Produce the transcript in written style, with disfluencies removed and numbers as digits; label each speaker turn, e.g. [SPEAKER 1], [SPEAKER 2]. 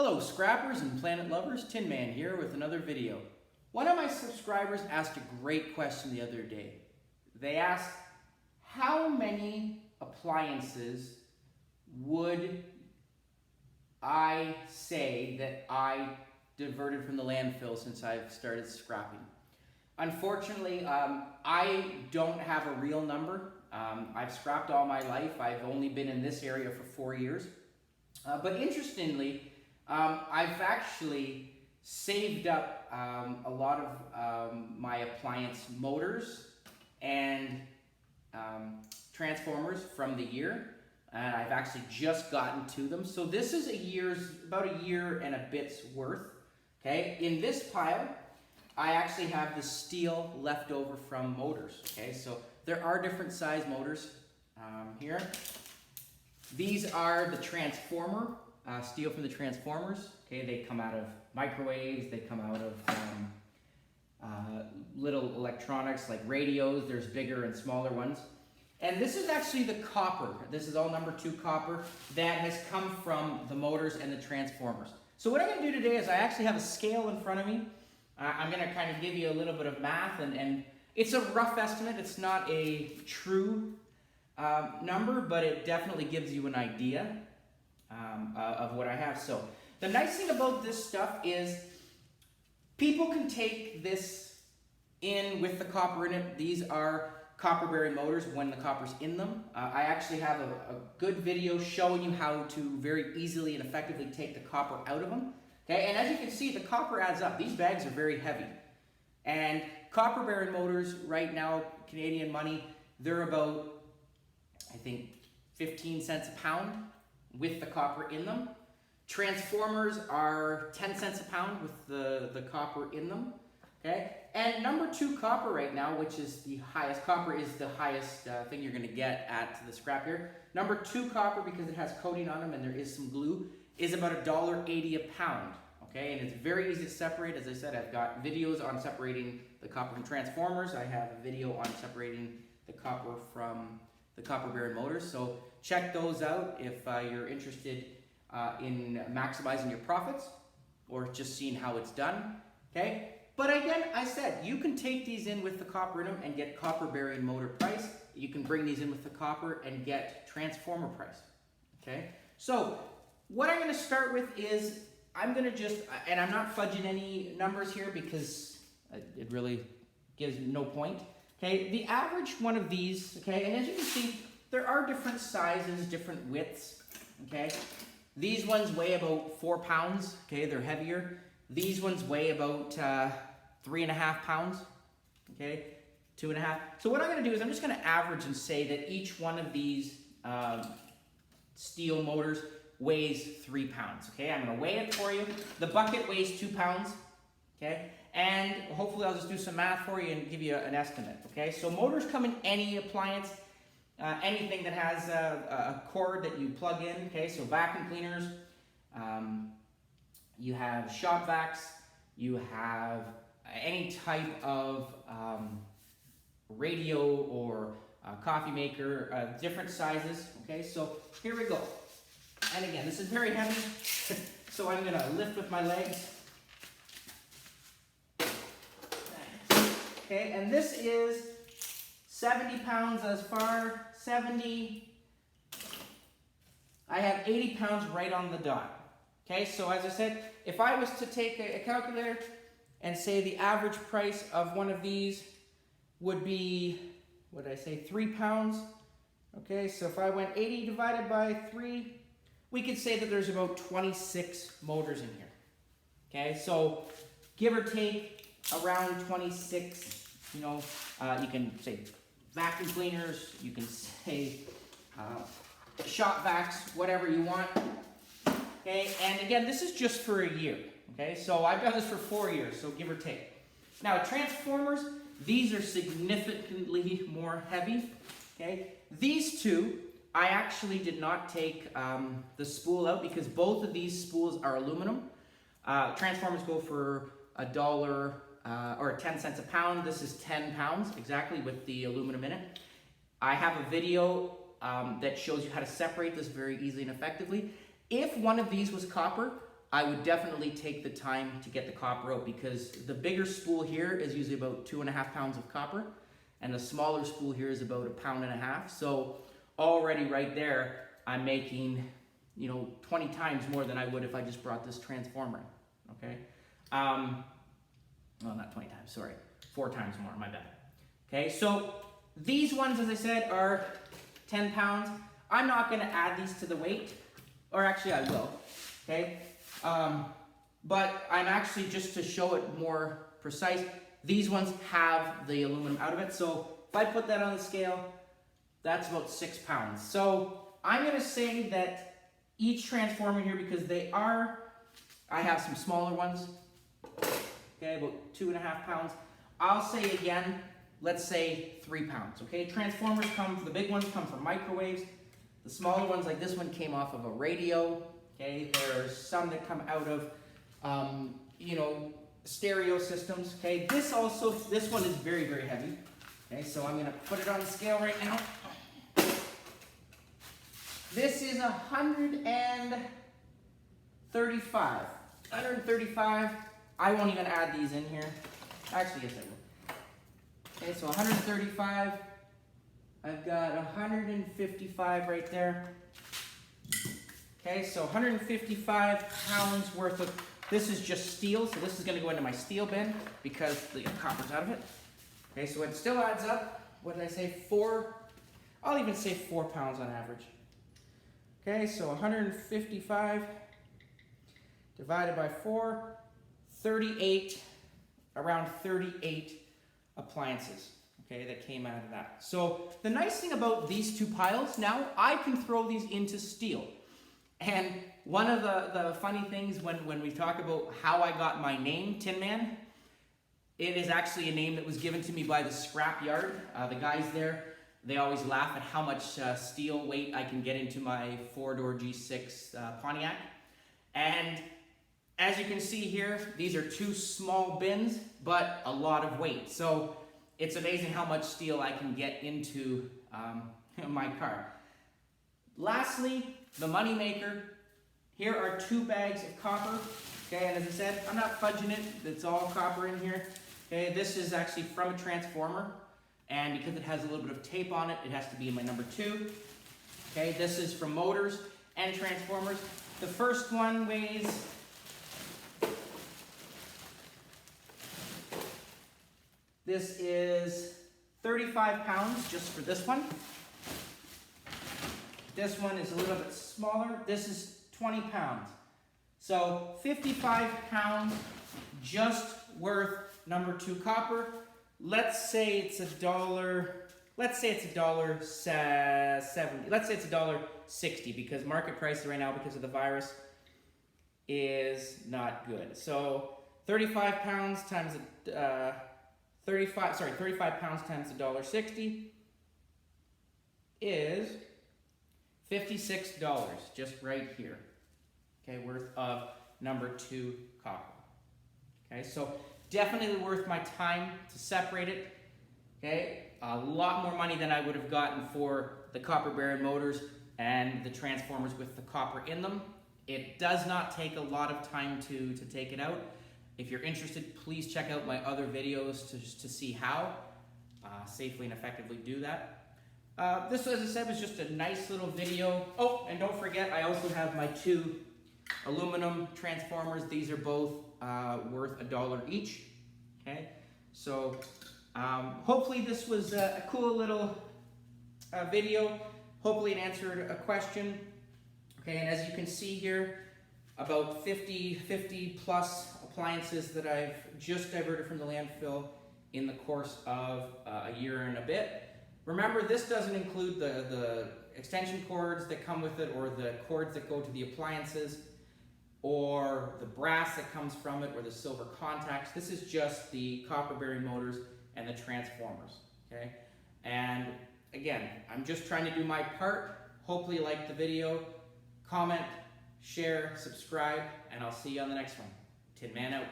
[SPEAKER 1] Hello scrappers and planet lovers, Tin Man here with another video. One of my subscribers asked a great question the other day. They asked, how many appliances would I say that I diverted from the landfill since I've started scrapping? Unfortunately, I don't have a real number. I've scrapped all my life. I've only been in this area for 4 years. But interestingly, I've actually saved up a lot of my appliance motors and transformers from the year, and I've actually just gotten to them. So this is about a year and a bit's worth. Okay, in this pile, I actually have the steel left over from motors. Okay, so there are different size motors here. These are the transformer. Steel from the transformers. Okay, they come out of microwaves, they come out of little electronics like radios. There's bigger and smaller ones. And this is actually the copper. This is all number 2 copper that has come from the motors and the transformers. So what I'm going to do today is I actually have a scale in front of me. I'm going to kind of give you a little bit of math, and it's a rough estimate. It's not a true number, but it definitely gives you an idea of what I have. So the nice thing about this stuff is people can take this in with the copper in it. These are copper bearing motors when the copper's in them. I actually have a good video showing you how to very easily and effectively take the copper out of them. Okay, and as you can see, the copper adds up. These bags are very heavy. And copper bearing motors right now, Canadian money, they're about, I think, 15 cents a pound with the copper in them. Transformers are 10 cents a pound with the copper in them. Okay, and number 2 copper right now, which is the highest, copper is the highest thing you're going to get at the scrap here. Number 2 copper, because it has coating on them and there is some glue, is about $1.80 a pound. Okay, and it's very easy to separate. As I said, I've got videos on separating the copper from transformers. I have a video on separating the copper from the copper bearing motors. So check those out if you're interested in maximizing your profits or just seeing how it's done. Okay. But again, I said, you can take these in with the copper in them and get copper bearing motor price. You can bring these in with the copper and get transformer price. Okay. So what I'm going to start with is I'm going to just, and I'm not fudging any numbers here because it really gives no point. Okay, the average one of these, okay, and as you can see, there are different sizes, different widths, okay. These ones weigh about 4 pounds, okay, they're heavier. These ones weigh about 3.5 pounds, okay, 2.5. So what I'm going to do is I'm just going to average and say that each one of these steel motors weighs 3 pounds, okay. I'm going to weigh it for you. The bucket weighs 2 pounds, okay. And hopefully I'll just do some math for you and give you an estimate, okay? So motors come in any appliance, anything that has a cord that you plug in, okay? So vacuum cleaners, you have shop vacs, you have any type of radio or coffee maker, different sizes, okay? So here we go. And again, this is very heavy, so I'm gonna lift with my legs. Okay, and this is 70 pounds as far, 70. I have 80 pounds right on the dot. Okay, so as I said, if I was to take a calculator and say the average price of one of these would be, what did I say, 3 pounds. Okay, so if I went 80 divided by 3, we could say that there's about 26 motors in here. Okay, so give or take, around 26, you know, you can say vacuum cleaners, you can say shop vacs, whatever you want, okay, and again, this is just for a year, okay, so I've done this for 4 years, so give or take. Now, transformers, these are significantly more heavy, okay, these two, I actually did not take the spool out because both of these spools are aluminum. Transformers go for $1 or 10 cents a pound. This is 10 pounds exactly with the aluminum in it. I have a video that shows you how to separate this very easily and effectively. If one of these was copper, I would definitely take the time to get the copper out, because the bigger spool here is usually about 2.5 pounds of copper, and the smaller spool here is about 1.5 pounds. So already right there, I'm making, you know, 20 times more than I would if I just brought this transformer in, okay? Well, not 20 times, sorry, 4 times more, my bad. Okay, so these ones, as I said, are 10 pounds. I'm not gonna add these to the weight, or actually I will, okay? But I'm actually, just to show it more precise, these ones have the aluminum out of it. So if I put that on the scale, that's about 6 pounds. So I'm gonna say that each transformer here, because I have some smaller ones, okay, about 2.5 pounds. I'll say again, let's say 3 pounds, okay? Transformers the big ones come from microwaves. The smaller ones, like this one, came off of a radio, okay? There are some that come out of, you know, stereo systems, okay? This one is very, very heavy, okay? So I'm gonna put it on the scale right now. This is 135. 135. I won't even add these in here. Actually, yes, I will. Okay, so 135. I've got 155 right there. Okay, so 155 pounds worth of, this is just steel, so this is going to go into my steel bin because the copper's out of it. Okay, so it still adds up. What did I say? I'll even say 4 pounds on average. Okay, so 155 divided by 4, 38, around 38 appliances, okay, that came out of that. So the nice thing about these two piles, now I can throw these into steel. And one of the funny things when we talk about how I got my name, Tin Man, it is actually a name that was given to me by the scrap yard. The guys there, they always laugh at how much steel weight I can get into my 4-door G6 Pontiac. And as you can see here, these are 2 small bins, but a lot of weight. So it's amazing how much steel I can get into my car. Lastly, the money maker. Here are 2 bags of copper. Okay, and as I said, I'm not fudging it. It's all copper in here. Okay, this is actually from a transformer, and because it has a little bit of tape on it, it has to be in my number 2. Okay, this is from motors and transformers. The first one weighs, this is 35 pounds just for this one. This one is a little bit smaller. This is 20 pounds. So 55 pounds just worth number 2 copper. Let's say it's $1. Let's say it's $1.70. Let's say it's $1.60, because market price right now, because of the virus, is not good. So 35 pounds times 35 pounds times $1.60 is $56 just right here. Okay, worth of number 2 copper. Okay, so definitely worth my time to separate it. Okay, a lot more money than I would have gotten for the copper bearing motors and the transformers with the copper in them. It does not take a lot of time to take it out. If you're interested, please check out my other videos to see how safely and effectively do that. This, as I said, was just a nice little video. Oh, and don't forget, I also have my 2 aluminum transformers. These are both worth $1 each. Okay, so hopefully this was a cool little video. Hopefully it answered a question. Okay, and as you can see here, about 50 plus appliances that I've just diverted from the landfill in the course of a year and a bit. Remember, this doesn't include the extension cords that come with it, or the cords that go to the appliances, or the brass that comes from it, or the silver contacts. This is just the copper bearing motors and the transformers, okay? And again, I'm just trying to do my part. Hopefully you liked the video. Comment, share, subscribe, and I'll see you on the next one. Tin Man out.